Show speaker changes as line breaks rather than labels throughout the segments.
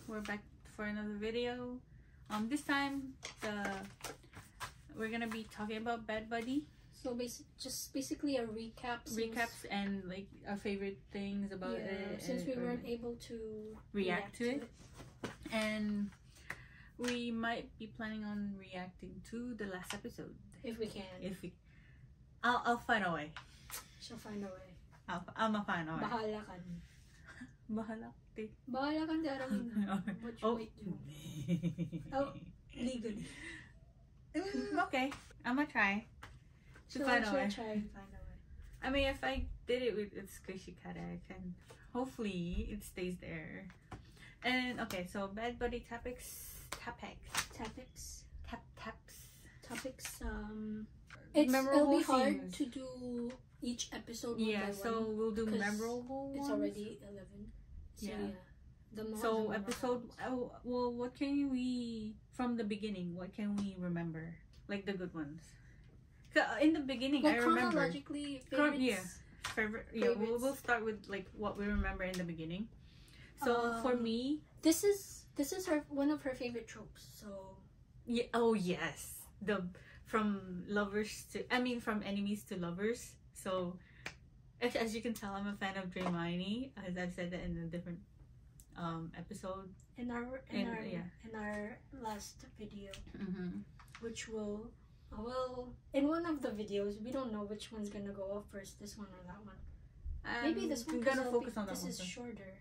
we're back for another video. This time we're gonna be talking about Bad Buddy.
So basically a recap.
Recaps and like our favorite things about it.
Since we weren't able to
react to it. And we might be planning on reacting to the last episode.
If we can.
I'll find a way.
She'll find a way.
I'll find a way.
Bahala ka.
Bahala ka.
Bahala ka darawin. What you might do. Oh, legally.
Okay, I'm gonna try.
She'll
Find a way.
try to find a way.
I mean, if I did it with Squishy Karek, and hopefully it stays there. And okay, so Bad Buddy topics.
It'll be hard to do each episode one by
so
one,
we'll do memorable ones.
It's already 11. So
So episode. Well, what can we from the beginning? What can we remember? Like the good ones. In the beginning,
like
I remember.
Chronologically, favorites.
We'll start with like what we remember in the beginning. So for me,
this is one of her favorite tropes. So
yeah. Oh yes, from enemies to lovers. So as you can tell, I'm a fan of Draymani, as I've said that in a different episode
in our last video, which will in one of the videos, we don't know which one's gonna go up first, this one or that one. Maybe this one.
We're gonna focus on that one.
This is shorter.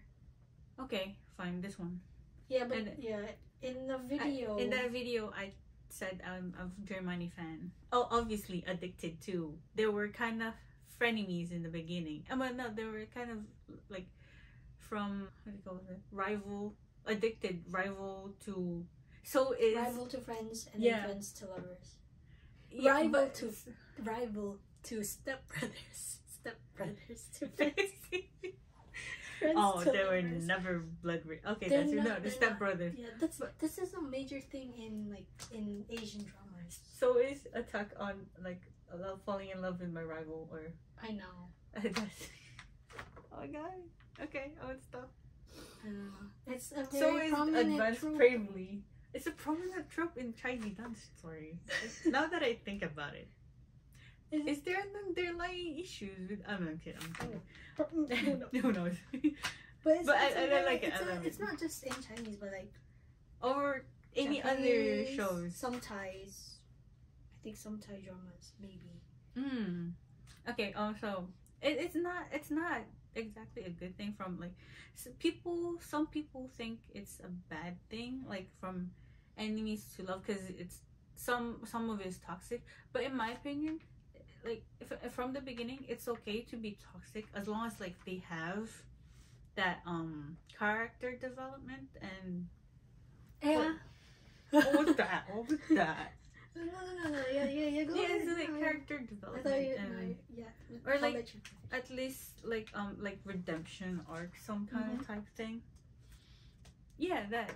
Okay, fine. This one.
Yeah, but in the video.
In that video, I said I'm a Draymani fan. Oh, obviously addicted too. They were kind of frenemies in the beginning. But no, they were kind of like from what do you call it? Rival to. So is
rival to friends and then friends to lovers.
Yeah,
rival to stepbrothers. Stepbrothers to friends.
They were never blood. Okay, that's the stepbrothers.
Yeah, this is a major thing in Asian dramas.
So is Attack on like falling in love with my rival or?
I know.
Oh my god. Okay, I would stop.
It's a very prominent
advanced
trope.
bravely. It's a prominent trope in Chinese dance story. Now that I think about it. Is there underlying issues with? I'm kidding. Who knows?
But
I like it.
It's not just in Chinese, but like
or any
Japanese,
other shows.
Some Thais. I think some Thai dramas maybe.
Okay. Also, it's not exactly a good thing from like some people think it's a bad thing, like from enemies to love, because it's some of it is toxic, but in my opinion, like if from the beginning it's okay to be toxic as long as like they have that character development and what was that
No. Yeah. Go ahead.
So like character development or like at least like redemption arc, some kind of type thing. Yeah, that.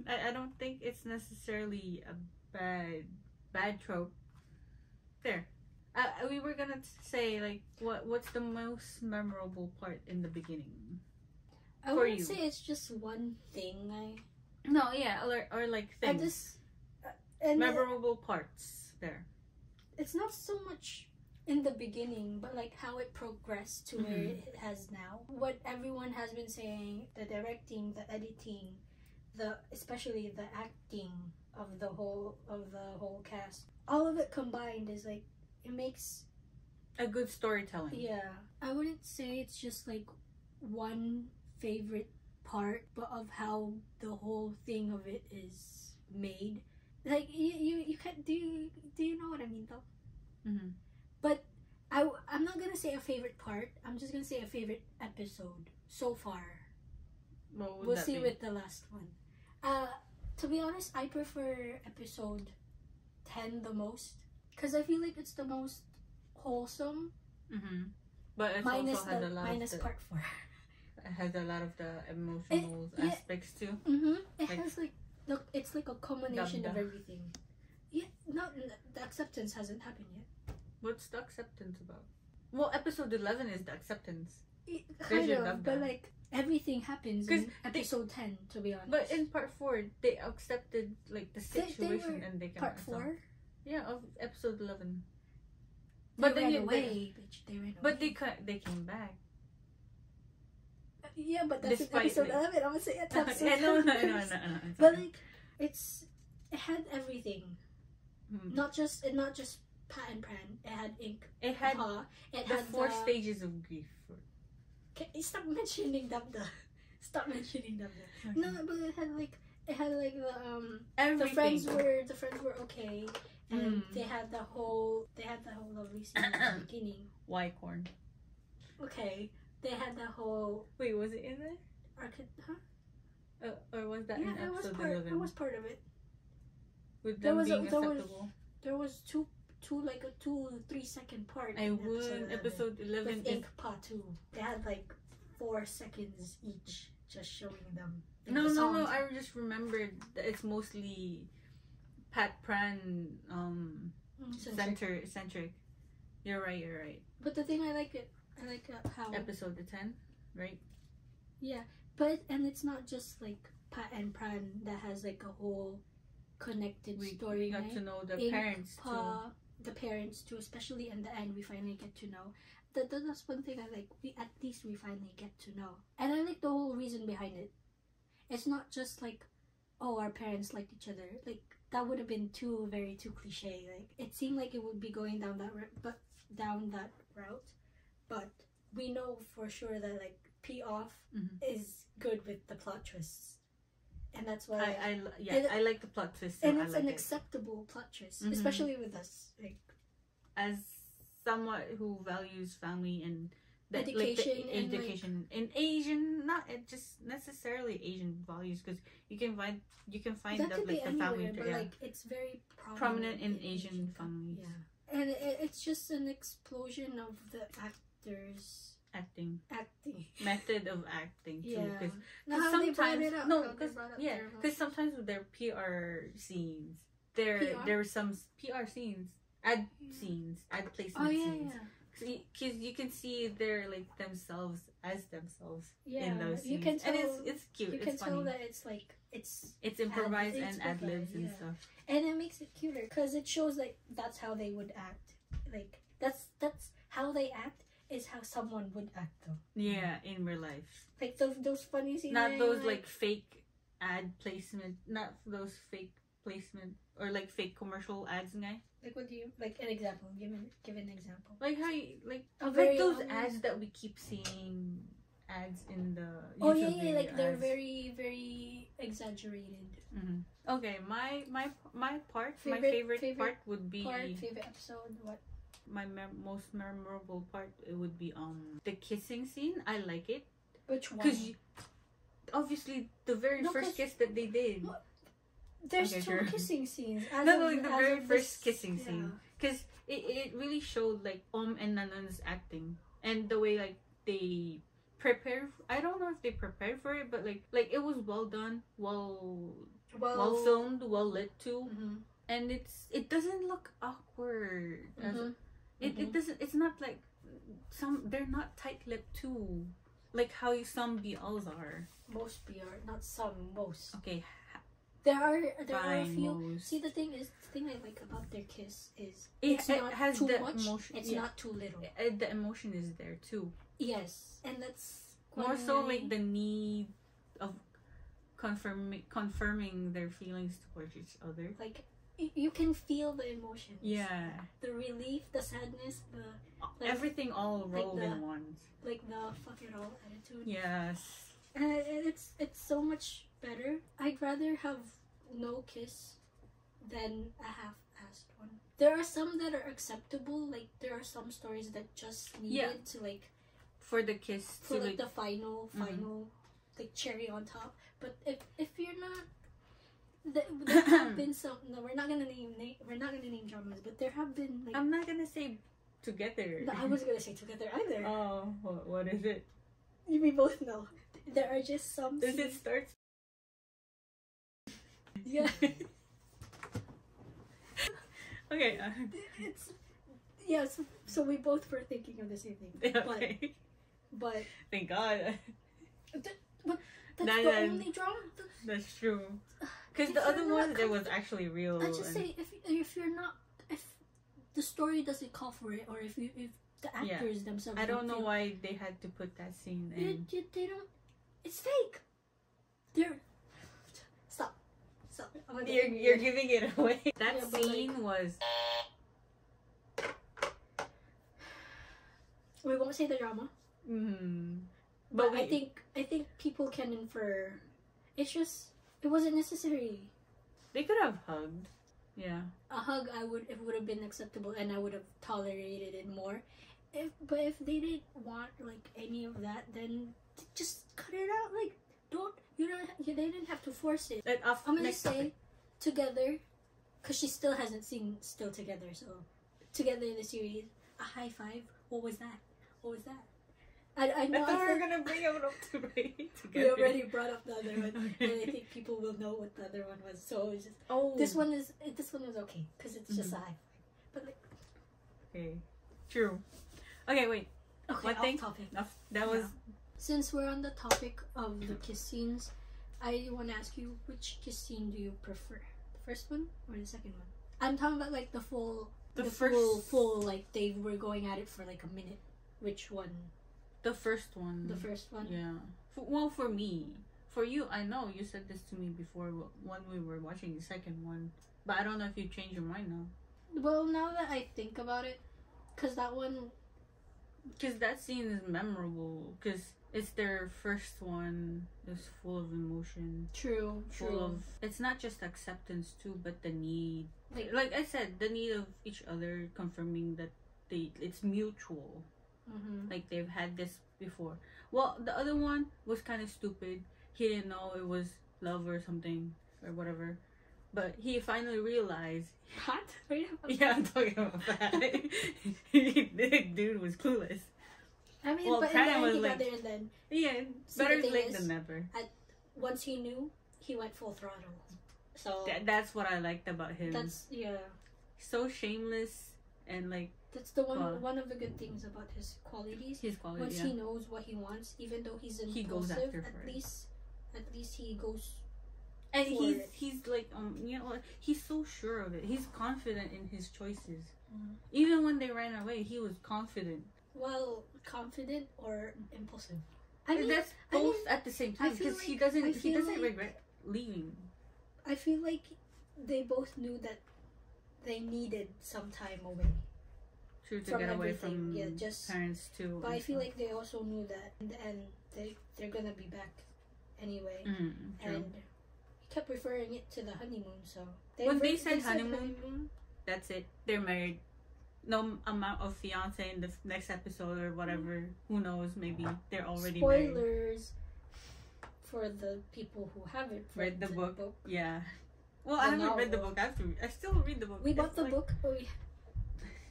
I don't think it's necessarily a bad trope. There. We were gonna say like what's the most memorable part in the beginning?
I wouldn't say it's just one thing.
Or like things. Memorable parts there.
It's not so much in the beginning, but like how it progressed to where it has now. What everyone has been saying, the directing, the editing, especially the acting of the whole cast, all of it combined is like it makes
a good storytelling.
Yeah, I wouldn't say it's just like one favorite part, but of how the whole thing of it is made. Like you can't do you know what I mean though? But I'm not gonna say a favorite part. I'm just gonna say a favorite episode so far. We'll see with the last one. To be honest, I prefer episode 10 the most because I feel like it's the most wholesome.
But it
minus
also has a lot
minus
of
part 4.
It has a lot of the emotional aspects too.
It has like. Look, it's like a combination of everything. Yeah, the acceptance hasn't happened yet.
What's the acceptance about? Well, episode 11 is the acceptance.
Kind of, but like everything happens in episode 10, to be honest.
But in part 4, they accepted like the situation and they came
part 4.
Yeah, of episode 11.
But they ran away. They ran away.
But they came back.
Yeah, but that's in episode 11. I'm gonna say it's episode.
No.
But like, it had everything. Not just Pha and Pran. It had Ink.
It had
Pha. It
the
had
4 stages of grief.
Stop mentioning them. Stop mentioning them.
Okay.
No, but it had like the
everything.
the friends were okay, and they had the whole lovely scene at the beginning.
Why Korn?
Okay, they had the whole.
Wait, was it in there?
Huh?
Or was that
Yeah,
in episode 11?
it was part of it.
With them being acceptable.
There was two 3 second part.
I won episode 11.
With InkPha too. They had like 4 seconds each, just showing them.
No. I just remembered that it's mostly Pat Pran centric. You're right.
But the thing I like how
episode 10, right?
Yeah, and it's not just like Pha and Pran that has like a whole connected story.
We got to know the parents too.
The parents too, especially in the end, we finally get to know. That's one thing I like. At least we finally get to know, and I like the whole reason behind it. It's not just like, oh, our parents liked each other. Like that would have been too cliche. Like it seemed like it would be going down that route, but we know for sure that like P-Off is good with the plot twists. And that's why
I like the plot twist.
And it's an acceptable plot twist, especially with us, like
as someone who values family and
education,
in Asian, not just necessarily Asian values, because you can find that like the family,
but like it's very
prominent in Asian families.
Yeah, and it's just an explosion of the actors.
Acting method of acting too, because sometimes with their PR scenes there are some PR scenes, ad placement scenes, because you can see they're like themselves in those scenes.
You can tell,
and it's cute.
You can tell that it's like it's
improvised and ad libs and stuff,
and it makes it cuter because it shows like that's how they would act. Like that's how they act. Is how someone would act though.
Yeah, in real life.
Like those funny scenes.
Not those like fake ad placement. Not those fake placement or like fake commercial ads, guy.
Like what do you like? An example. Give an example.
Like how you like those ads that we keep seeing ads in the. YouTube
Like they're very exaggerated.
Okay, my favorite part would be
favorite episode. What?
My most memorable part, it would be the kissing scene. I like it.
Which one?
Because obviously the very first kiss that they did.
There's two kissing scenes.
The very first kissing scene. Because it really showed like and Nanon's acting and the way like they prepare. I don't know if they prepared for it, but like it was well done, well filmed, well lit too, and it doesn't look awkward. It doesn't. It's not like they're not tight-lipped too, like how some BLs are.
Most BR, not some. Most.
Okay.
There are a few. Most. See, the thing I like about their kiss is it's not
has
too
the
much.
Emotion,
it's not too little.
The emotion is there too.
Yes, and that's
more so like the need of confirming their feelings towards each other.
Like. You can feel the emotions.
Yeah.
The relief, the sadness,
everything all rolled in once.
Like the fuck it all attitude.
Yes.
And it's so much better. I'd rather have no kiss than a half-assed one. There are some that are acceptable. Like there are some stories that just needed to like for the kiss for like the final like cherry on top. But if you're not. There have been some. No, we're not gonna name dramas, but there have been. Like,
I'm not gonna say together.
No, I wasn't gonna say together either.
Oh, what is it?
We both know. There are just some.
Does it start?
Yeah.
Okay.
So we both were thinking of the same thing.
Okay.
But
thank God.
But that's the only drama.
That's true. Because the other one, there was actually real.
Let's just say if you're not, if the story doesn't call for it, or if the actors themselves,
I don't know why they had to put that scene in.
They don't. It's fake. They're stop.
You're giving it away. That scene was.
We won't say the drama. But I think people can infer. It's just it wasn't necessary.
They could have hugged. Yeah.
A hug, it would have been acceptable, and I would have tolerated it more. But if they didn't want like any of that, then just cut it out. Like they didn't have to force it. I'm gonna say together, because she still hasn't seen Still Together, so together in the series, a high five. What was that? What was that? I know.
I thought we were gonna bring it up to right together.
We already brought up the other one, and I think people will know what the other one was. So it's just this one is okay because it's just a high five. But like,
okay, true. Okay, wait.
Okay,
one thing.
Topic.
That was.
Since we're on the topic of the kiss scenes, I want to ask you, which kiss scene do you prefer? The first one or the second one? I'm talking about like the full, full like they were going at it for like a minute. Which one?
The first one.
The first one?
Yeah. Well, for me. For you, I know you said this to me before when we were watching the second one. But I don't know if you changed your mind now.
Well, now that I think about it, because that one...
Because that scene is memorable. Because it's their first one. It's full of emotion.
True.
Full of... It's not just acceptance too, but the need. Like I said, the need of each other, confirming that it's mutual. Like they've had this before. Well, the other one was kind of stupid. He didn't know it was love or something or whatever, but he finally realized.
What?
Yeah, I'm talking about that. The dude was clueless.
I mean, well, but in the end, he got there and then.
Yeah, better late than never.
Once he knew, he went full throttle. So
that's what I liked about him.
That's
so shameless and like.
That's the one of the good things about his qualities. Once he knows what he wants, even though he's impulsive,
he goes after
at least he goes.
And he's like you know, he's so sure of it. He's confident in his choices. Even when they ran away, he was confident.
Well, confident or impulsive. I mean,
that's both at the same time because he doesn't regret leaving.
I feel like they both knew that they needed some time away.
True, to get away from parents too.
But I feel like they also knew that in the end they're gonna be back anyway. And he kept referring it to the honeymoon. So
when they said honeymoon, that's it. They're married. No amount of fiance in the next episode or whatever. Who knows? Maybe they're already married.
Spoilers for the people who haven't
read the book. Yeah. Well, I haven't read the book. I still read the book.
We bought the book, but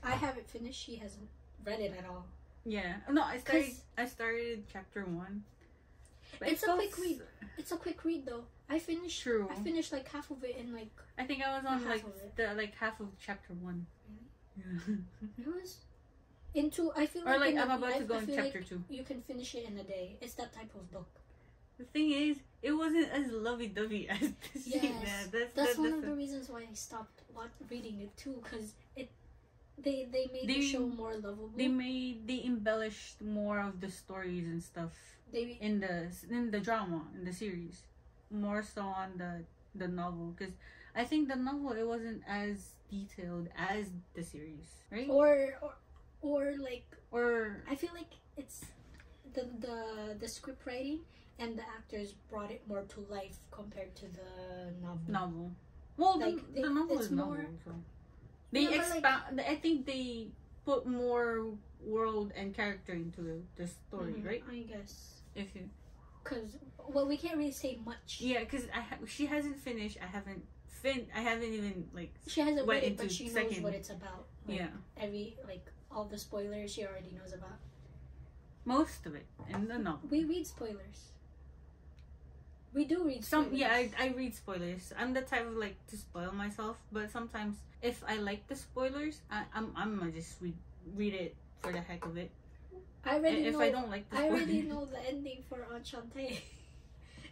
I haven't finished. She hasn't read it at all.
Yeah. No, I started chapter 1.
It's a quick read. It's a quick read though. I finished like half of it in like.
I think I was on like half of chapter 1.
Really? It was into. I feel
like I'm about to go in chapter 2.
You can finish it in a day. It's that type of book.
The thing is, it wasn't as lovey-dovey as this.
Yes, that's one of the reasons why I stopped reading it too, because they made the show more lovable.
They embellished more of the stories and stuff in the drama, in the series, more so on the novel, because I think the novel, it wasn't as detailed as the series, right?
Or I feel like it's the script writing and the actors brought it more to life compared to the novel.
Well, the novel is novel. So. They expand. I think they put more world and character into the story, right?
I guess.
Because
we can't really say much.
Yeah, because she hasn't finished. I haven't even like.
She hasn't read it, but she knows what it's about. Like,
yeah.
All the spoilers she already knows about.
Most of it in the novel.
We read spoilers. We do read spoilers.
I read spoilers. I'm the type of to spoil myself, but sometimes if I like the spoilers, I'm gonna just read it for the heck of it.
I already
if
know.
I don't like this
I already
boy.
know the ending for Enchante.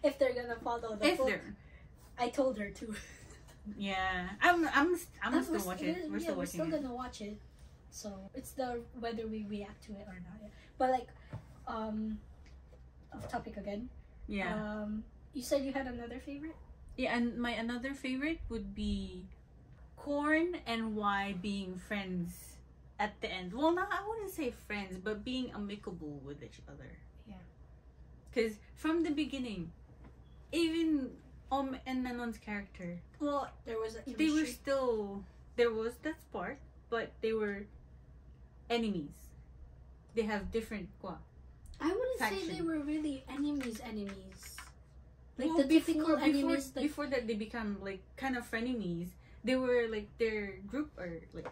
If they're gonna follow the
If
book.
they're,
I told her to.
yeah, I'm still watching it. We're still watching it.
gonna watch it. So it's the whether we react to it or not. But like, off topic again.
Yeah.
You said you had another favorite.
Yeah, and my another favorite would be KornWai being friends at the end. Well, not, I wouldn't say friends, but being amicable with each other.
Yeah.
Because from the beginning, even and Nanon's character, well,
There was
they were still, there was that spark, but they were enemies. They have different
I wouldn't say
faction.
they were really enemies. Like
well,
the typical enemies.
Before that, they become like kind of frenemies. They were like their group or like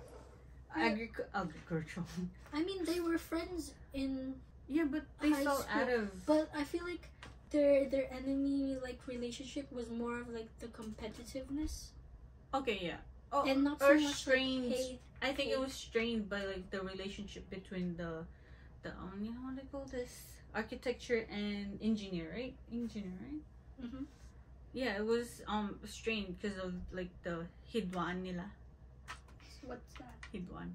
agricultural.
I mean, they were friends in.
Yeah, but they
high
fell
school.
out of.
But I feel like their enemy like relationship was more of like the competitiveness.
Okay, yeah. Oh,
And not so
or
much
strained.
like hate.
I think it was strained by like the relationship between the you know what they call this, architecture and engineer, right?
Mm-hmm.
Yeah, it was strained because of like the hidwaan nila.
What's that?
Hidwaan,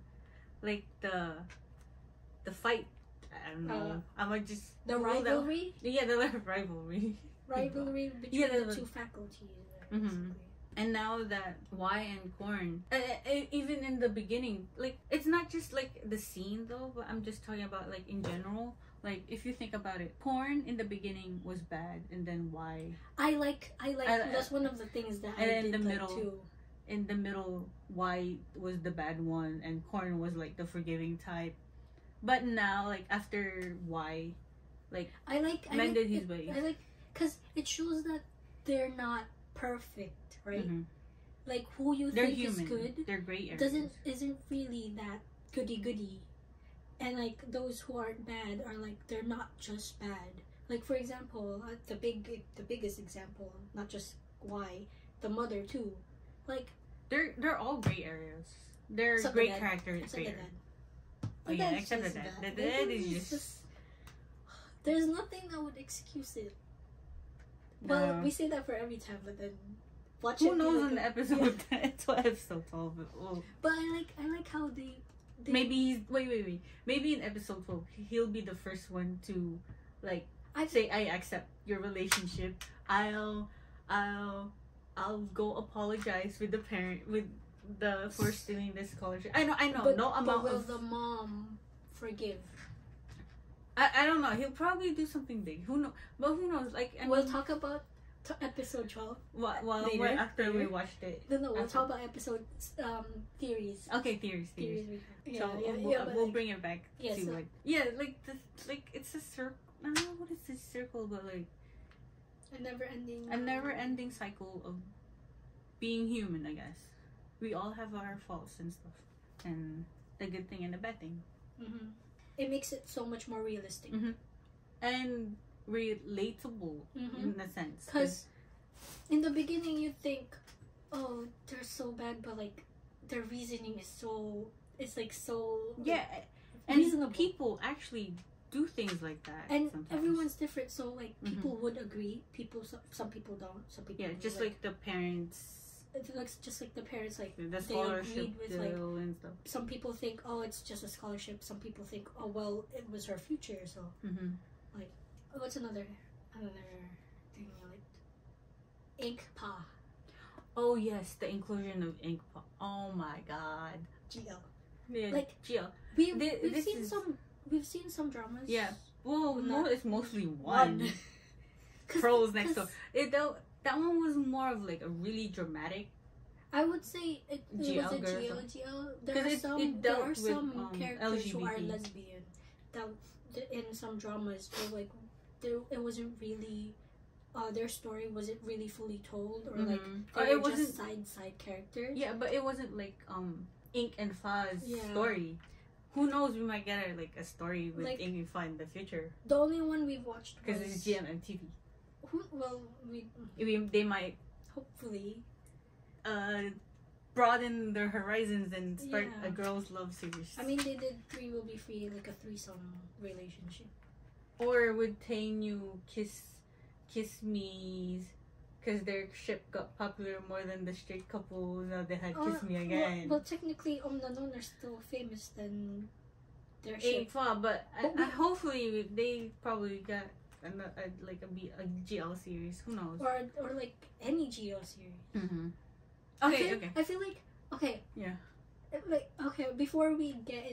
like the fight. I don't know. I'm like just
The
roll that-
rivalry.
Yeah, the rivalry.
Rivalry between
Yeah,
the two faculties.
Mhm. And now that Y and Korn, even in the beginning, like it's not just like the scene though, but I'm just talking about like in general. Like if you think about it, Korn in the beginning was bad, and then Y.
I like that's one of the things that I
And in
did
the
like
middle,
too.
In the middle, Y was the bad one, and Korn was like the forgiving type. But now, like after Y, like mended his way.
I like because it shows that they're not perfect, right?
Mm-hmm.
Like who you
They're
think
human.
is good
They're gray areas.
isn't really that goody, and like those who aren't bad are like they're not just bad. Like for example, the biggest example, not just Y, the mother too. Like
they're all gray areas. They're
except
great
the dad.
characters.
Except the
Great.
dad.
Oh yeah,
That's
except for
just
that.
bad.
The dad is
It's
just.
There's nothing that would excuse it. Well,
No.
we say that for every time, but then watch
Who
it.
knows
like
in the episode? It's episode 12. Oh.
But I like how they
Maybe he's wait. Maybe in episode 12 he'll be the first one to like say I accept your relationship. I'll go apologize with the parent for stealing this scholarship. I know.
But,
no amount
will
of
the mom forgive?
I don't know. He'll probably do something big. Who knows? But who knows? Like
We'll talk about episode 12.
Well, after we watched it.
No, we'll talk about episode theories.
Okay, theories.
Yeah,
So we'll bring it back to
so,
like it's a circle. I don't know what is this circle, but like
a
never ending cycle of being human. I guess we all have our faults and stuff, and the good thing and the bad thing.
Mm-hmm. It makes it so much more realistic
and relatable in a sense.
Because in the beginning you think, oh, they're so bad, but like their reasoning is so
and
reasonable.
people actually do things like that,
and
sometimes.
everyone's different, so like people would agree, some people don't, some people
just like the parents,
it looks just like the parents, like
the
they
scholarship
agreed with like
deal and stuff.
some people think, oh, it's just a scholarship, some people think, oh well, it was her future, so like what's another thing I liked? InkPha.
Oh yes, the inclusion of InkPha. Oh my god.
GL.
Yeah,
Like,
GL.
We've seen some dramas.
Yeah. Well,
Not-
it's mostly one. Pros next door. That one was more of like a really dramatic.
I would say it was a
GL.
GL. There
'Cause
are
it
some
dealt with,
characters who are
LGBT.
lesbian. That in some dramas, like it wasn't really. Their story wasn't really fully told, or like they were just side characters.
Yeah, but it wasn't like Ink and Pha's
Yeah.
story. Who knows? We might get a story with
Like,
Ink and Pha in the future
The only one we've watched
because
was
it's GMMTV.
Well, we
They might
hopefully.
broaden their horizons and start
Yeah.
a girls' love series.
I mean, they did Three Will Be Free, like a threesome relationship.
Or would Taeyu kiss me's because their ship got popular more than the straight couple. Now they had Kiss Me Again.
Well, technically, Nanon are still famous than their ship.
InkPha, but hopefully they probably got a GL series. Who knows?
Or like any GL series.
Mm-hmm.
I feel like okay.
Yeah.
Like okay, before we get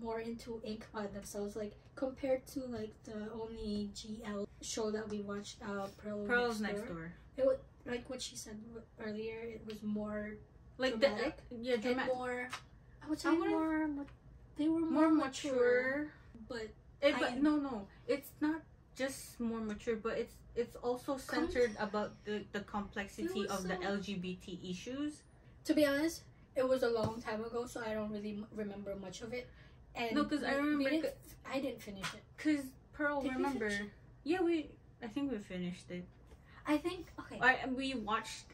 more into InkPha themselves, like compared to like the only GL show that we watched, Pearls Next Door. It was like what she said earlier. It was more
like
dramatic,
dramatic.
And more. I would say more. They were more mature, but
no, it's not just more mature, but it's also centered about the complexity of the LGBT issues.
To be honest, it was a long time ago, so I don't really remember much of it. And
no, because I remember
I didn't finish it.
Because Pearl, remember? Yeah, I think we finished it.
I think okay.
We watched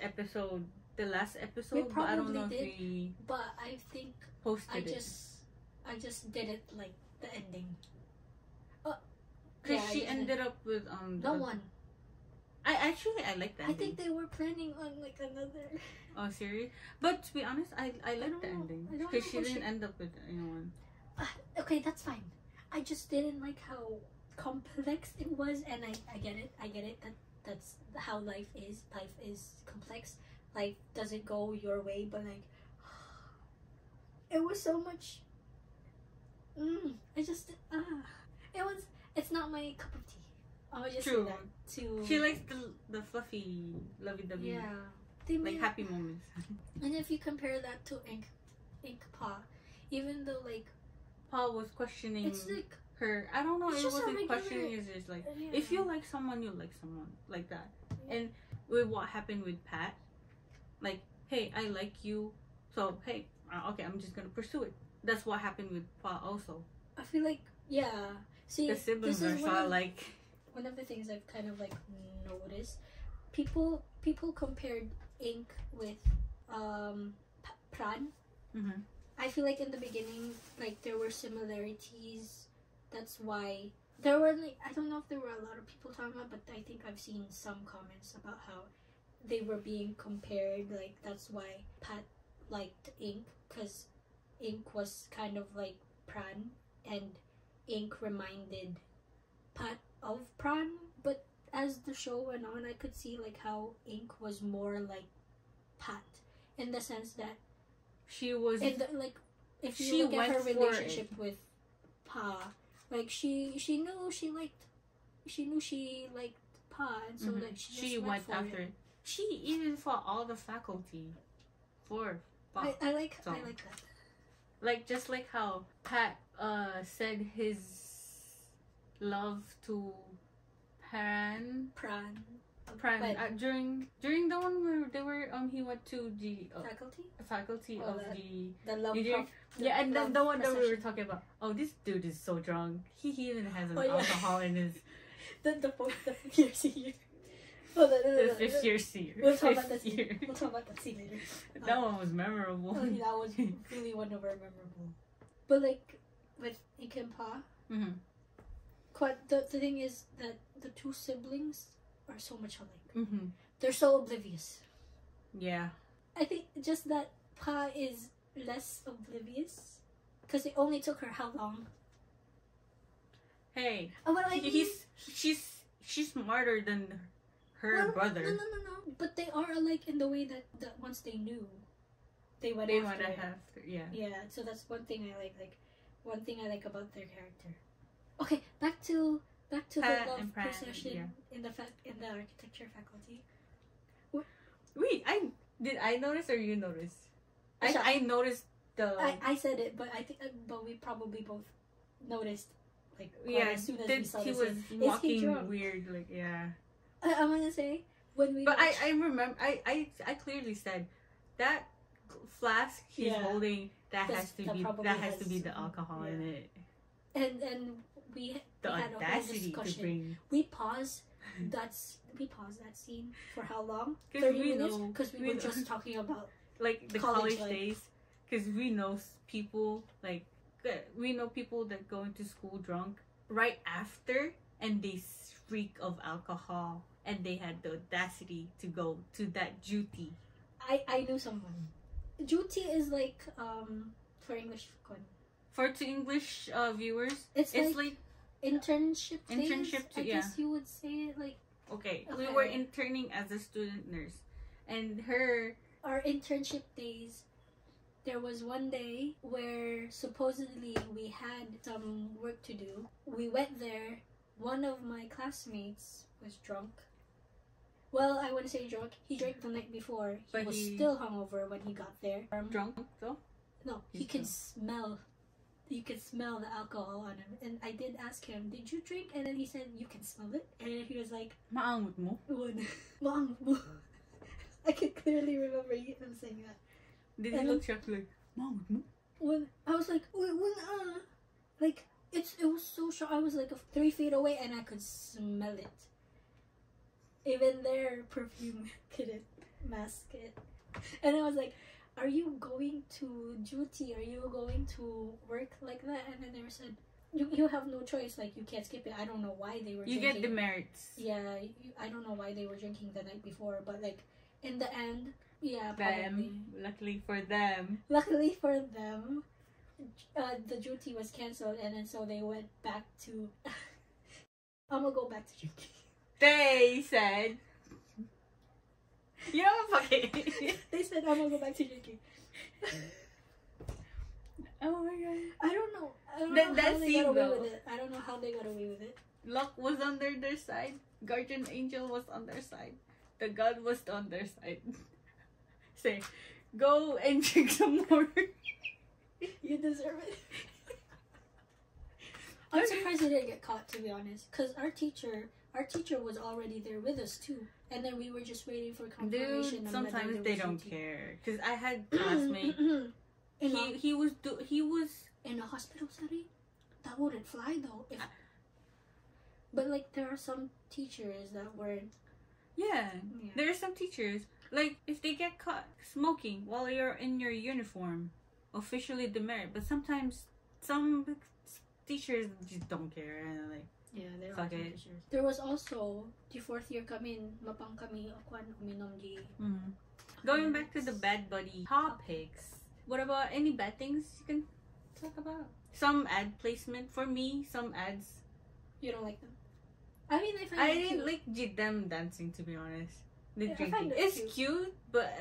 the last episode, but I don't know if we.
But I think
posted it.
I just did it like the ending.
Because she ended up with
the one.
I like that.
I think they were planning on like another.
Oh, serious? But to be honest, I like the ending because she didn't end up with anyone.
Okay, that's fine. I just didn't like how complex it was, and I get it. That's how life is. Life is complex. Life doesn't go your way, but like it was so much. It's not my cup of tea. I would just say that too.
She likes the fluffy, lovey-dovey.
Yeah,
like happy moments.
And if you compare that to InkPha, even though like
Paul was questioning,
it's like
her. I don't know. It wasn't
regular,
questioning. It's just like if you like someone, you like someone like that. Yeah. And with what happened with Pat, like, hey, I like you, so hey, okay, I'm just gonna pursue it. That's what happened with Pha also.
I feel like See,
the siblings are so like.
One of the things I've kind of like noticed, people compared Ink with Pran.
Mm-hmm.
I feel like in the beginning, like there were similarities. That's why there were like I don't know if there were a lot of people talking about, but I think I've seen some comments about how they were being compared. Like that's why Pat liked Ink because Ink was kind of like Pran, and Ink reminded Pat of Pran. But as the show went on, I could see like how Ink was more like Pat in the sense that
she was
like if you look at her relationship with Pha, like she knew she liked Pha, and so like she went after it.
She even fought all the faculty for Pha.
I like that.
Like just like how Pat said his love to Pran during the one where they were he went to the faculty of
the love
and then the one that we were talking about. Oh, this dude is so drunk. He even has an alcohol in his
the fifth year senior.
The fifth year senior.
We'll talk about that scene. We'll talk about that scene later.
That one was memorable.
That was really one of our memorable. But like with Ink and Pha, the thing is that the two siblings are so much alike. They're so oblivious.
Yeah.
I think just that Pha is less oblivious because it only took her how long?
Hey, she's smarter than her brother.
No. But they are alike in the way that once they knew, they went after. Yeah. So that's one thing I like. Like one thing I like about their character. Okay, back to the love procession in the architecture faculty.
Wait, I notice or you notice? I noticed the.
I said it, but I think we probably both noticed. Like as soon as we saw
he
this,
was walking weird. Like
I'm gonna say when we.
But I remember I clearly said that flask he's holding has to be the alcohol in it.
And we had a whole discussion. We paused that scene for how long? 30 minutes because we were just talking about
like the college days, because we know people that go into school drunk right after, and they reek of alcohol, and they had the audacity to go to that duty.
I knew someone. Duty is like for English
for to English viewers.
It's like internship days, I guess you would say it like.
Okay, we were interning as a student nurse, and
our internship days, there was one day where supposedly we had some work to do. We went there. One of my classmates was drunk. Well, I wouldn't say drunk. He drank the night before. He was still hungover when he got there.
Drunk though?
No, he could smell. You could smell the alcohol on him. And I did ask him, "Did you drink?" And then he said, "You can smell it." And then he was like,
"Maangot mo."
Maangot mo. I can clearly remember him saying that.
Did he look shocked like, "Maangot mo"?
When I was like, like it was so short. I was like 3 feet away and I could smell it. Even their perfume couldn't mask it. And I was like, "Are you going to duty? Are you going to work like that?" And then they said, you have no choice. Like, you can't skip it. I don't know why they were drinking.
You get demerits.
Yeah, I don't know why they were drinking the night before. But, like, in the end, yeah,
probably. Luckily for them.
Luckily for them, the duty was cancelled. And then so they went back to... I'm gonna go back to drinking.
They said... You know what? Fuck it.
They said, "I'm gonna go back to drinking."
Oh my god.
I don't know how they got away with it. I don't know how they got away with it.
Luck was on their side. Guardian angel was on their side. The god was on their side. Say, "Go and drink some more."
You deserve it. I'm surprised they didn't get caught, to be honest. Because our teacher was already there with us too. And then we were just waiting for confirmation.
Dude, sometimes they don't care. Because I had classmates. he was
in a hospital setting. That wouldn't fly though. But like, there are some teachers that weren't.
Yeah, there are some teachers. Like, if they get caught smoking while you're in your uniform, officially demerit. But sometimes some teachers just don't care and like.
Yeah, there are teachers. There was also the 4th year kami, mapang kami uminom di.
Going back to the bad buddy topics, what about any bad things you can talk about? Some ad placement for me. Some ads.
You don't like them. I mean,
I didn't like them dancing, to be honest. The drinking. It's cute, but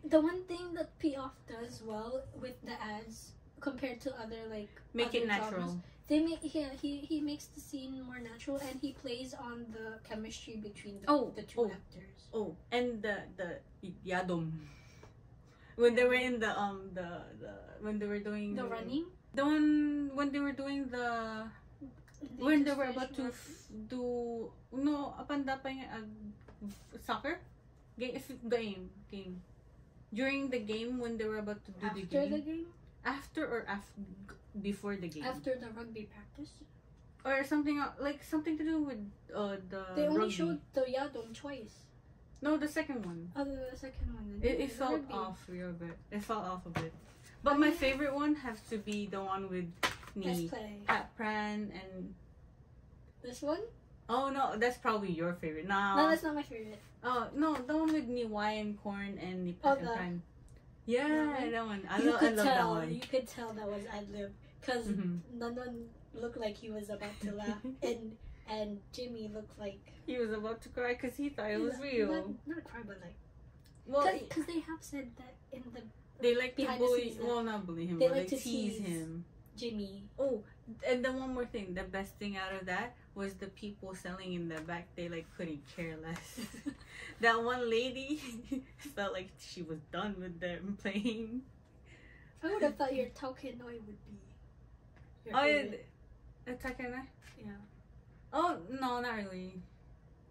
the one thing that P-Off does well with the ads compared to other like
make it natural.
Dramas, he makes the scene more natural, and he plays on the chemistry between the two actors. Oh,
and the yadom. When they were in the when they were doing
the running.
The one when they were doing when they were about to do soccer game during the game, when they were about to do the game. After or before the game?
After the rugby practice,
or something like something to do with the.
They only
rugby.
showed the yadom twice.
No, the second one.
Oh, the second one.
It felt off real bit. It fell off a bit. But my favorite one has to be the one with Pran and.
This one?
Oh no, that's probably your favorite. No,
that's not my favorite.
Oh no, the one with Wai and Korn and Pran. Yeah, that one. I love that one.
You could tell that was ad-lib. Because Nanon looked like he was about to laugh. and Jimmy looked like...
He was about to cry because he thought it was real.
Not cry, but like...
Well,
because they have said that in the...
They like to bully... Well, not bully him, but like to tease him.
Jimmy.
Oh, and then one more thing. The best thing out of that was the people selling in the back. They like couldn't care less. That one lady felt like she was done with them playing.
I would have thought your Taukenoi would be your
favorite. Oh, Taukenoi?
Yeah.
Oh no, not really.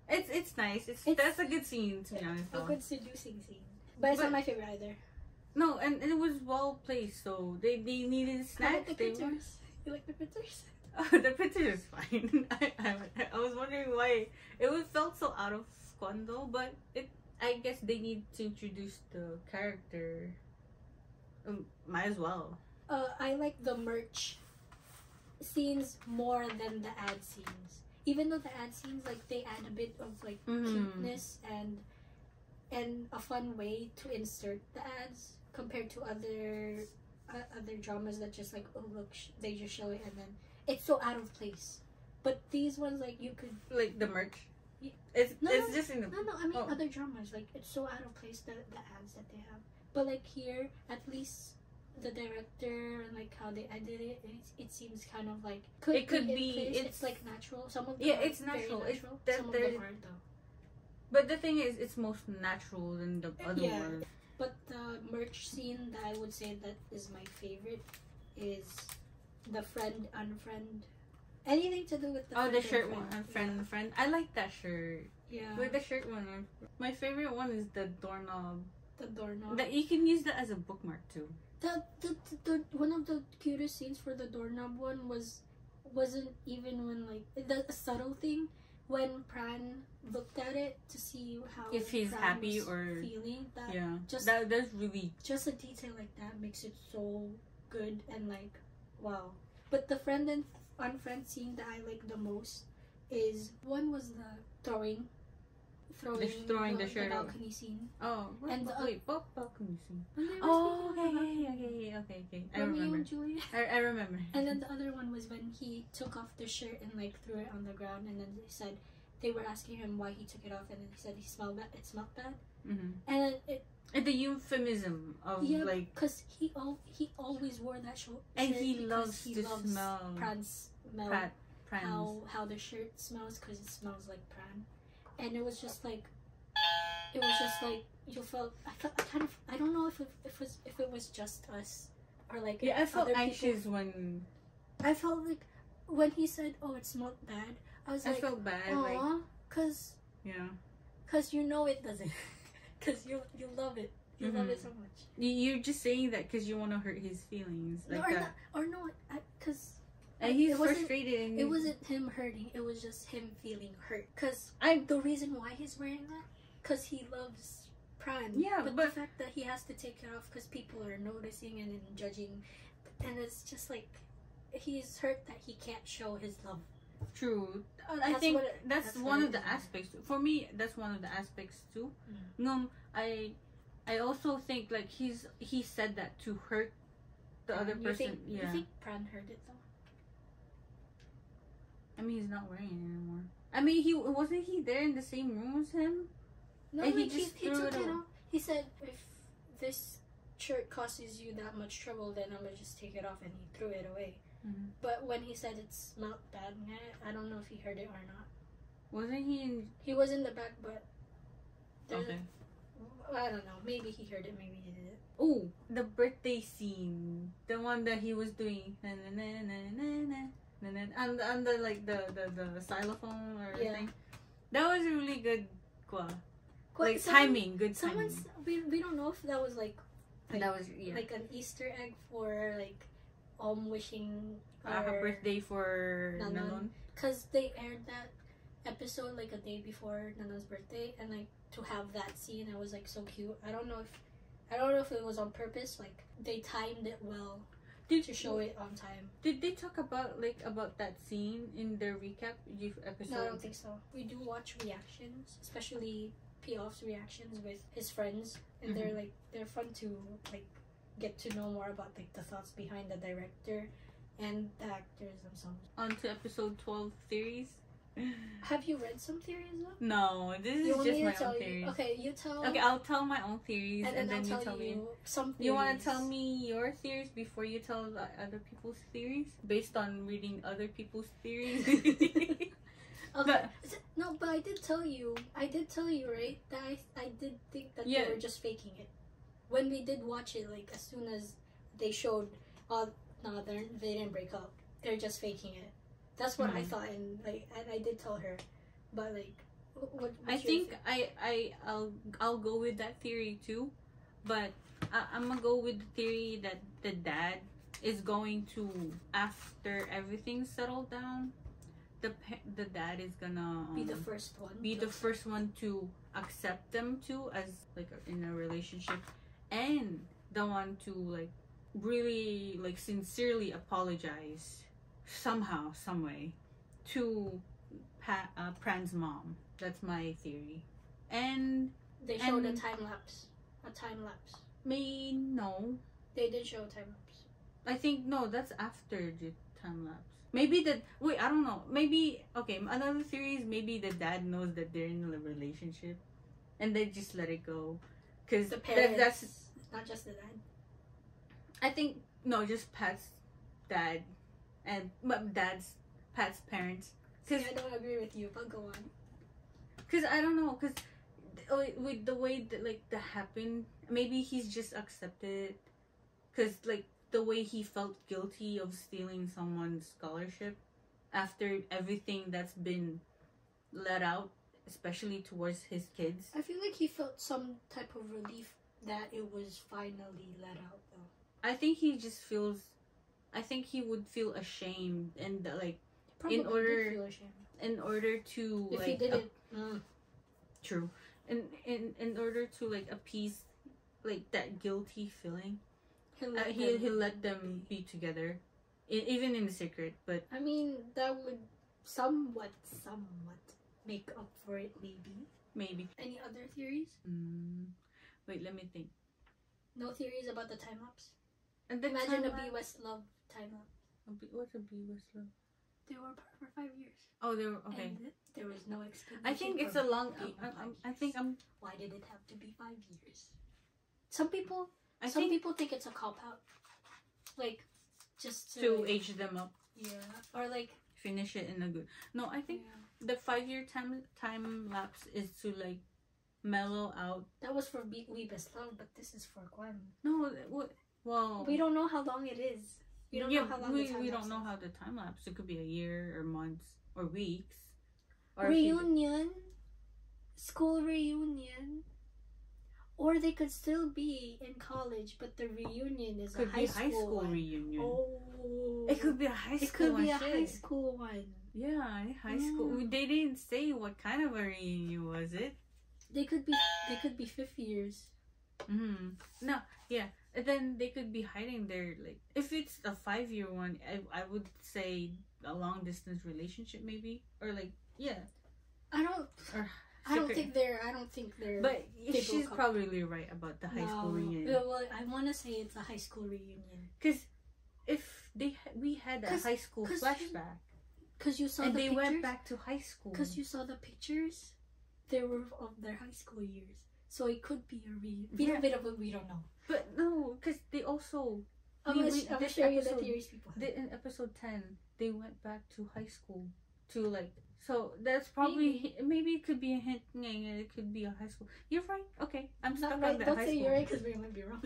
It's nice. That's a good scene, to be honest.
A good seducing scene, but it's not my favorite either.
No, and it was well placed, so they needed snacks.
I like the pictures. You like the pictures?
The picture is fine. I was wondering why it felt so out of Squando, but I guess they need to introduce the character. Might as well.
I like the merch scenes more than the ad scenes. Even though the ad scenes, like, they add a bit of like cuteness and a fun way to insert the ads compared to other dramas that just like, oh look, they just show it and then it's so out of place. But these ones, like, you could
like the merch.
It's
just in the
I mean other dramas, like, it's so out of place the ads that they have. But like here, at least the director and like how they edited it, it seems kind of like
it could be
it's like natural. Some of them
it's natural.
Some of them aren't though.
But the thing is, it's most natural than the other one.
But the merch scene that I would say that is my favorite is the friend unfriend. Anything to do with the
shirt one, friend. I like that shirt.
Yeah.
With the shirt one, my favorite one is the doorknob.
The doorknob.
That you can use that as a bookmark too.
The one of the cutest scenes for the doorknob one wasn't even when like the subtle thing when Pran looked at it to see how
if he's
Pran
happy
was
or
feeling that.
Yeah,
just
that's really
just a detail like that makes it so good and like wow. But the friend and unfriend scene that I like the most is one was the throwing
the shirt
the balcony scene.
Oh,
and
wait, balcony scene.
Oh,
okay. I
Romeo
remember.
and Juliet.
I remember.
And then the other one was when he took off the shirt and like threw it on the ground, and then they were asking him why he took it off, and then he said he smelled bad. It smelled bad.
Mm-hmm.
And then
the euphemism of like,
because he always wore that shirt,
and he loves to smell
Pran's smell.
Pran's.
How the shirt smells, because it smells like Pran. And it was just like you felt. I don't know if it was just us or like
I felt anxious
people.
when
I felt like when he said, "Oh, it smelled bad." I felt
bad.
Aww, cause you know it doesn't, cause you love it. You love it so much.
You're just saying that because you want to hurt his feelings, like that.
Cause.
And he's frustrated.
It wasn't him hurting. It was just him feeling hurt. Cause the reason why he's wearing that, cause he loves Pran.
Yeah,
but the fact that he has to take it off because people are noticing and judging, and it's just like he's hurt that he can't show his love.
True. I think that's one of the aspects. For me, that's one of the aspects too. I also think like he said that to hurt the other person.
You think Pran heard it though?
I mean, he's not wearing it anymore. I mean, wasn't he there in the same room as him?
No, and he took it off. He said, if this shirt causes you that much trouble, then I'm gonna just take it off, and he threw it away. Mm-hmm. But when he said it smelled bad, I don't know if he heard it or not.
Wasn't he in...
He was in the back, but...
Okay.
I don't know. Maybe he heard it, maybe he didn't.
Oh, the birthday scene. The one that he was doing. And the like the xylophone or everything. That was a really good like timing, good timing.
We don't know if that was like
that was
like an Easter egg for like wishing
a birthday for Nanon.
Because they aired that episode like a day before Nanon's birthday, and like to have that scene, it was like so cute. I don't know if it was on purpose. Like they timed it well. To show it on time.
Did they talk about that scene in their recap episode?
No, I don't think so. We do watch reactions, especially P-Off's reactions with his friends, and they're fun to like get to know more about like the thoughts behind the director and the actors themselves.
On to episode 12 theories.
Have you read some theories though?
No, this is just my own theories.
Okay, you tell.
Okay, I'll tell my own theories, and then you tell me
some theories.
You want to tell me your theories before you tell other people's theories, based on reading other people's theories.
Okay. But I did tell you, right? That I did think that they were just faking it. When we did watch it, like as soon as they showed, they didn't break up. They're just faking it. That's what I thought, and I did tell her, but like,
I think I'll go with that theory too, but I'm gonna go with the theory that the dad is going to, after everything's settled down, the dad is gonna
be the first one.
Be the first one to accept them too as like in a relationship, and the one to like really like sincerely apologize somehow, some way to Pran's mom. That's my theory. And
they showed a time lapse. A time lapse.
No.
They did show a time lapse.
I think no, that's after the time lapse. Maybe I don't know. Maybe okay. Another theory is maybe the dad knows that they're in a relationship, and they just let it go, because
the parents.
That's
not just the dad.
I think no, just Pat's dad, and Pat's parents.
Cause I don't agree with you, but go on.
Cause I don't know, cause with the way that like that happened, maybe he's just accepted, cause like the way he felt guilty of stealing someone's scholarship after everything that's been let out, especially towards his kids.
I feel like he felt some type of relief that it was finally let out, though.
I think he just feels. I think he would feel ashamed and like
Probably
in order
feel ashamed.
In order to
if
like
he didn't.
True. In order to like appease like that guilty feeling. He'll let them be together, even in secret. But
I mean, that would somewhat make up for it, maybe. Any other theories?
Wait, let me think.
No theories about the time lapse.
And
imagine a B West Love time lapse.
What's a B West Love?
They were apart for 5 years.
Oh, they were okay.
And there was no explanation.
I think it's a long. I think I'm.
Why did it have to be 5 years? Some people think it's a cop out, like just
to age them up.
Yeah, or like
finish it in a good. No, I think the 5-year time lapse is to like mellow out.
That was for We Best Love, but this is for Kwan.
No, well,
we don't know how long it is. We don't know how long
we don't know how the time lapse. It could be a year or months or weeks. Or
reunion, school reunion. Or they could still be in college, but the reunion is a high school
reunion.
Oh,
it could be a high school one.
It could be a high school one.
Yeah, high school. They didn't say what kind of a reunion was it.
They could be 50 years.
No, yeah. And then they could be hiding their like. If it's a 5-year one, I would say a long distance relationship maybe, or like
I don't think they're.
But she's probably right about the high school reunion.
Well, I want to say it's a high school reunion.
Because if we had a high school flashback.
Because you saw
and
the
they
pictures,
went back to high school.
Because you saw the pictures, they were of their high school years. So it could be a reunion. We don't know.
But no, because they also.
I'm going to show you the theories people have.
In episode 10, they went back to high school to like. So that's probably maybe it could be a hint. It could be a high school. You're right. Okay, I'm stuck on that high school.
Don't say you're right because we might be wrong.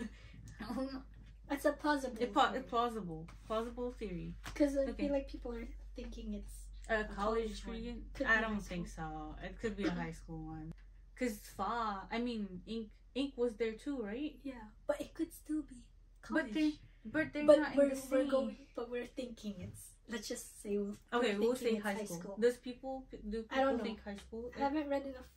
It's a plausible.
It's plausible theory.
Because I feel like people are thinking it's
a college reunion. I don't think so. It could be a high school one. Because Ink was there too, right?
Yeah, but it could still be college.
But they're not in the same.
But we're thinking it's. Let's just say
we'll say high school. Do people think high school?
I haven't read enough.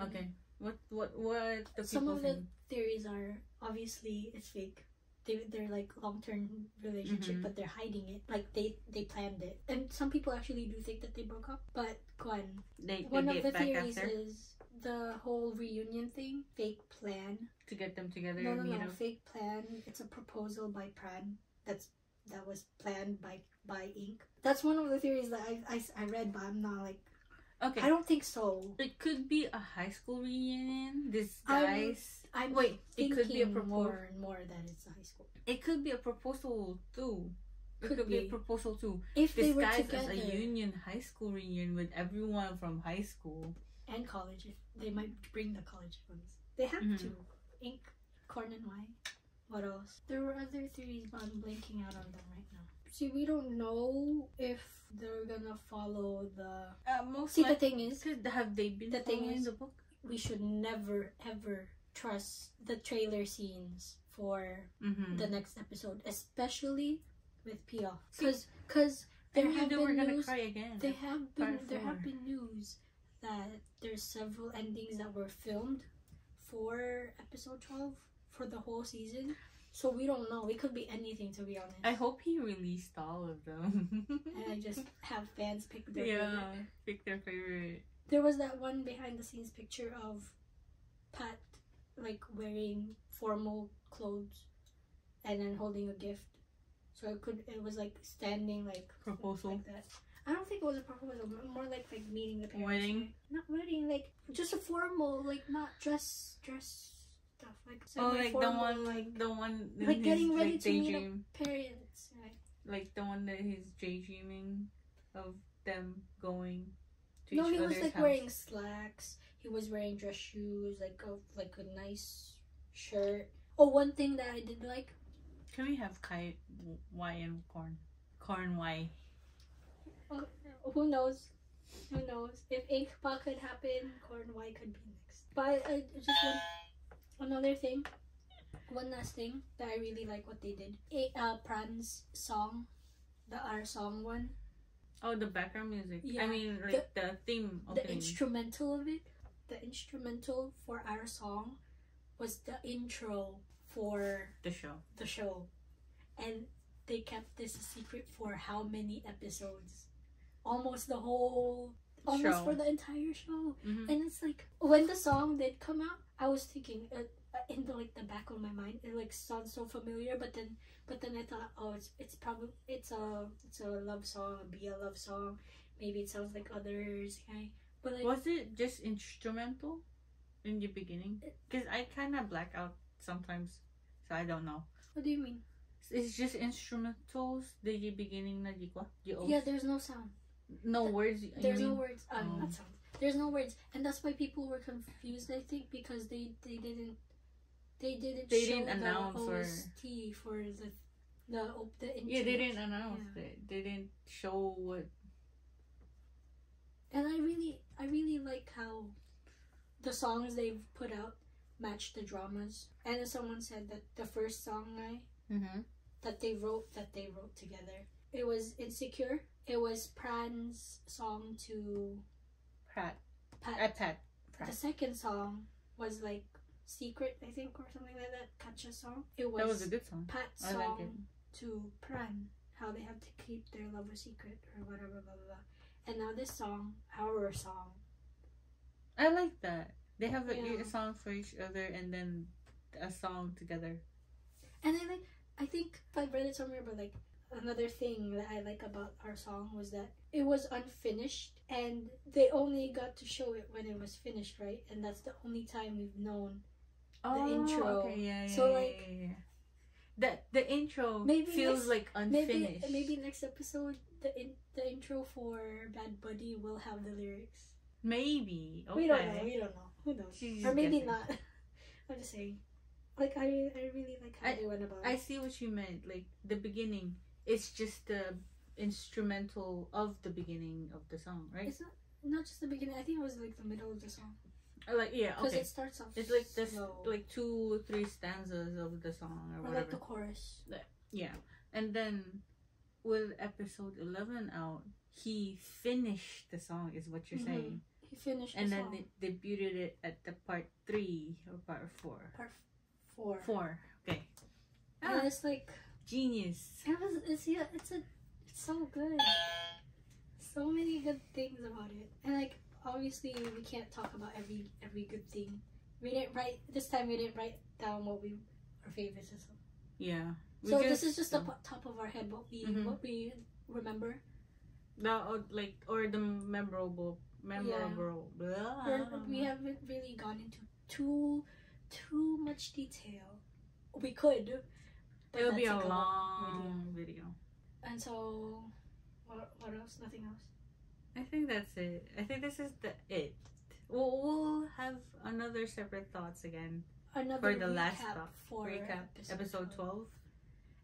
Okay. What the people
Some of
think?
the theories are obviously it's fake. They're like long-term relationship, but they're hiding it. Like they planned it. And some people actually do think that they broke up. But one of the theories is the whole reunion thing, fake plan
to get them together.
No, fake plan. It's a proposal by Pran. That was planned by Ink. That's one of the theories that I read, but I'm not like. Okay. I don't think so.
It could be a high school reunion. This guys.
It could be a more and more that it's a high school.
It could be a proposal too. It could be a proposal too.
If they were together.
As a union high school reunion with everyone from high school
and college. They might bring the college ones. They have to. Ink, KornWai. What else? There were other theories, but I'm blanking out on them right now. See, we don't know if they're gonna follow the. The thing is,
have they been following the book?
We should never ever trust the trailer scenes for the next episode, especially with Pia, because
I knew they were gonna cry again.
There have been news that there's several endings that were filmed for episode 12 for the whole season. So we don't know. It could be anything, to be honest.
I hope he released all of them.
And I just have fans pick their favorite.
Pick their favorite.
There was that one behind the scenes picture of Pat like wearing formal clothes and then holding a gift. So it was like standing like
proposal
like that. I don't think it was a proposal, more like meeting the parents.
Wedding?
Right? Not wedding, like just a formal, like not dress stuff. Like
like
formal,
the one
like getting ready
like,
to meet up parents, right?
Like the one that he's daydreaming of them going to
no,
each
he was
other's
like
house.
wearing slacks. He was wearing dress shoes, like a nice shirt. Oh, one thing that I did like.
Can we have Y and KornWai?
Oh, who knows? Who knows? If InkPha could happen, KornWai could be next. But just another thing, one last thing that I really like what they did. Pran's song, the Our Song one.
Oh, the background music.
Yeah,
I mean, like the theme opening.
The instrumental of it. The instrumental for Our Song was the intro for
the show.
And they kept this a secret for how many episodes? Almost for the entire show.
Mm-hmm.
And it's like when the song did come out, I was thinking in the back of my mind, it like sounds so familiar, but then I thought, oh, it's a love song, be a love song. Maybe it sounds like others, okay? But like,
was it just instrumental in the beginning? Because I kind of black out sometimes, so I don't know.
What do you mean?
It's just instrumentals. The beginning na di ko.
Yeah, there's no sound.
No words.
There's no words. Not sound. There's no words, and that's why people were confused. I think because they didn't
announce
the OST for the intro.
Yeah, they didn't announce it. They didn't show what.
And I really like how the songs they've put out match the dramas. And as someone said that the first song that they wrote together, it was Insecure. It was Pran's song to Pat. The second song was like Secret, I think, or something like that. Katja song. That
was a good song.
Pat's song to Pran, how they have to keep their love a secret or whatever, blah blah blah. And now this song, our song.
I like that. They have a song for each other and then a song together.
And I think I read it somewhere, but like another thing that I like about our song was that it was unfinished and they only got to show it when it was finished, right? And that's the only time we've known the intro.
Okay, yeah.
So
the intro feels like unfinished.
Maybe next episode the intro for Bad Buddy will have the lyrics. Maybe. Okay. We don't know. Who knows? Or maybe not. I'm just saying. Like I really like how they went about it.
I see what you meant. Like the beginning, it's just the instrumental of the beginning of the song, right?
It's not just the beginning. I think it was like the middle of the song.
Like because
it starts off.
It's like this, like 2-3 stanzas of the song or whatever.
Like the chorus.
Yeah, and then with episode 11 out, he finished the song. Is what you're saying?
He finished,
and
the
then
song.
they debuted it at the part 3 or part 4.
Part 4.
4. Okay.
And it's like
genius.
It's so good. So many good things about it, and like obviously we can't talk about every good thing. We didn't write this time. We didn't write down what our favorites and stuff.
Yeah.
So this is just the top of our head. What we remember.
Or the memorable.
Yeah. We haven't really gone into too much detail. We could.
But it'll be a long video.
And so, what else? Nothing else.
I think that's it. I think this is it. We'll have another separate thoughts again for the last recap, episode 12,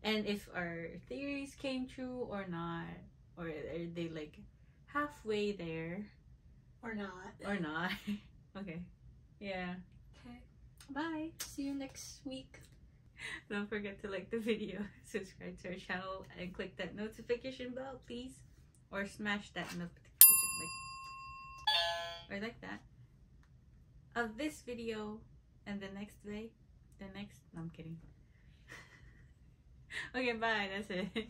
and if our theories came true or not, or are they like halfway there,
or not?
Okay. Yeah.
Okay. Bye. See you next week.
Don't forget to like the video, subscribe to our channel, and click that notification bell, please. or smash that notification, or like that, of this video, and the next day, no, I'm kidding. Okay, bye, that's it.